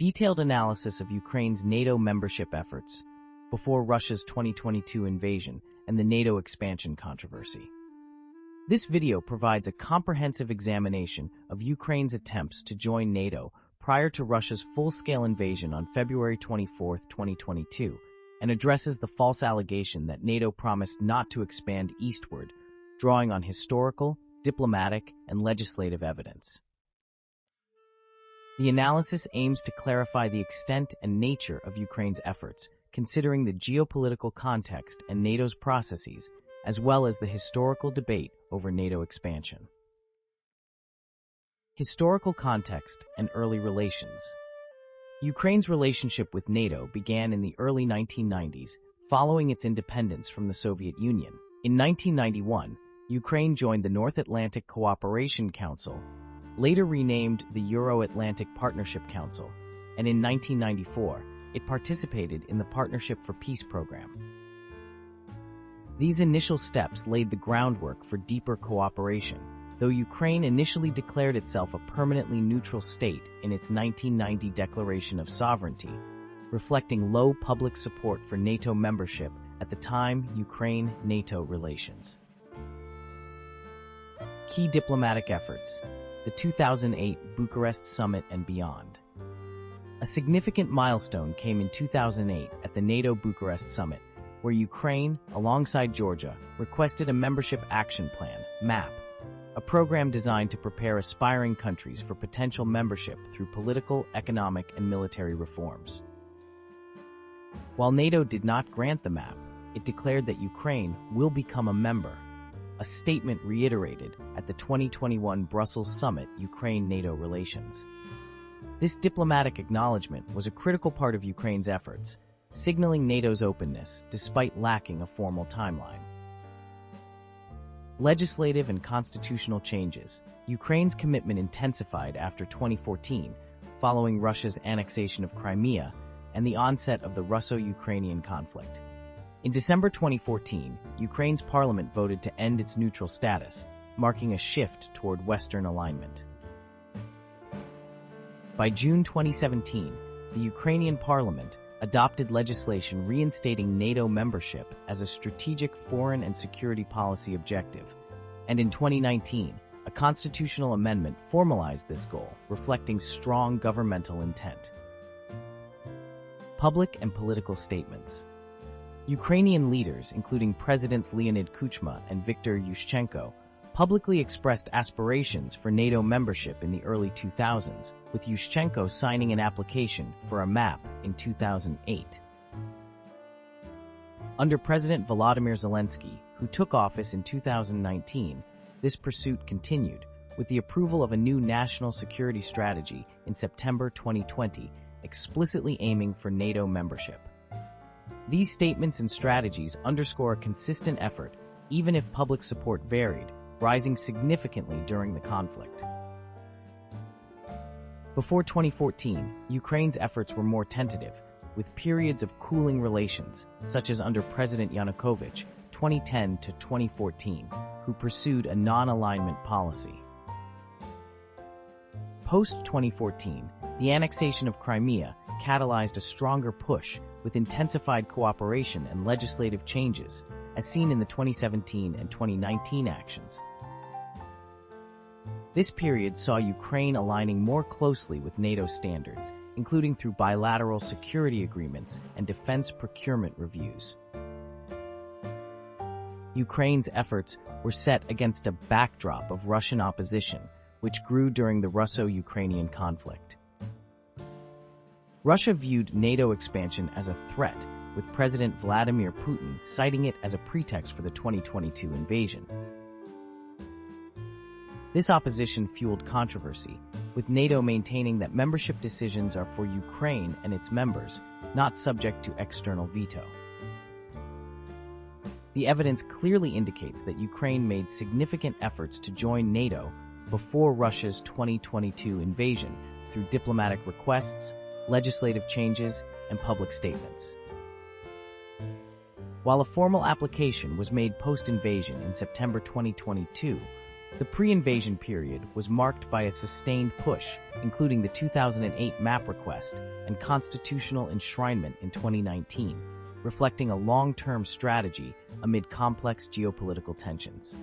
Detailed analysis of Ukraine's NATO membership efforts before Russia's 2022 invasion and the NATO expansion controversy. This video provides a comprehensive examination of Ukraine's attempts to join NATO prior to Russia's full-scale invasion on February 24, 2022, and addresses the false allegation that NATO promised not to expand eastward, drawing on historical, diplomatic, and legislative evidence. The analysis aims to clarify the extent and nature of Ukraine's efforts, considering the geopolitical context and NATO's processes, as well as the historical debate over NATO expansion. Historical context and early relations. Ukraine's relationship with NATO began in the early 1990s, following its independence from the Soviet Union. In 1991, Ukraine joined the North Atlantic Cooperation Council, later renamed the Euro-Atlantic Partnership Council, and in 1994, it participated in the Partnership for Peace program. These initial steps laid the groundwork for deeper cooperation, though Ukraine initially declared itself a permanently neutral state in its 1990 Declaration of Sovereignty, reflecting low public support for NATO membership at the time. Ukraine-NATO relations. Key diplomatic efforts. The 2008 Bucharest Summit and beyond. A significant milestone came in 2008 at the NATO Bucharest Summit, where Ukraine, alongside Georgia, requested a Membership Action Plan, MAP, a program designed to prepare aspiring countries for potential membership through political, economic, and military reforms. While NATO did not grant the MAP, it declared that Ukraine will become a member, a statement reiterated at the 2021 Brussels Summit Ukraine-NATO relations. This diplomatic acknowledgement was a critical part of Ukraine's efforts, signaling NATO's openness despite lacking a formal timeline. Legislative and constitutional changes. Ukraine's commitment intensified after 2014, following Russia's annexation of Crimea and the onset of the Russo-Ukrainian conflict. In December 2014, Ukraine's parliament voted to end its neutral status, marking a shift toward Western alignment. By June 2017, the Ukrainian parliament adopted legislation reinstating NATO membership as a strategic foreign and security policy objective, and in 2019, a constitutional amendment formalized this goal, reflecting strong governmental intent. Public and political statements. Ukrainian leaders, including Presidents Leonid Kuchma and Viktor Yushchenko, publicly expressed aspirations for NATO membership in the early 2000s, with Yushchenko signing an application for a MAP in 2008. Under President Volodymyr Zelensky, who took office in 2019, this pursuit continued, with the approval of a new national security strategy in September 2020, explicitly aiming for NATO membership. These statements and strategies underscore a consistent effort, even if public support varied, rising significantly during the conflict. Before 2014, Ukraine's efforts were more tentative, with periods of cooling relations, such as under President Yanukovych, 2010 to 2014, who pursued a non-alignment policy. Post-2014, the annexation of Crimea catalyzed a stronger push with intensified cooperation and legislative changes, as seen in the 2017 and 2019 actions. This period saw Ukraine aligning more closely with NATO standards, including through bilateral security agreements and defense procurement reviews. Ukraine's efforts were set against a backdrop of Russian opposition, which grew during the Russo-Ukrainian conflict. Russia viewed NATO expansion as a threat, with President Vladimir Putin citing it as a pretext for the 2022 invasion. This opposition fueled controversy, with NATO maintaining that membership decisions are for Ukraine and its members, not subject to external veto. The evidence clearly indicates that Ukraine made significant efforts to join NATO before Russia's 2022 invasion through diplomatic requests, legislative changes, and public statements. While a formal application was made post-invasion in September 2022, The pre-invasion period was marked by a sustained push, including the 2008 map request and constitutional enshrinement in 2019, reflecting a long-term strategy amid complex geopolitical tensions.